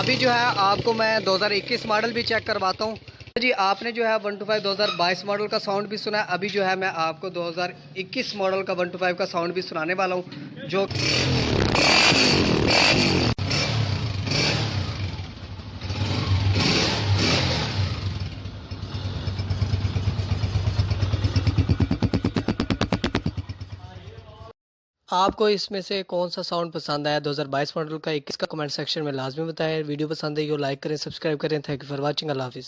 अभी जो है आपको मैं 2021 मॉडल भी चेक करवाता हूँ जी। आपने जो है 125 2022 मॉडल का साउंड भी सुना है। अभी जो है मैं आपको 2021 मॉडल का 125 का साउंड भी सुनाने वाला हूँ जो आपको इसमें से कौन सा साउंड पसंद आया 2022 मॉडल का 21 का कमेंट सेक्शन में लाजमी बताएं। वीडियो पसंद है तो लाइक करें, सब्सक्राइब करें। Thank you for watching. Allah हाफिज़।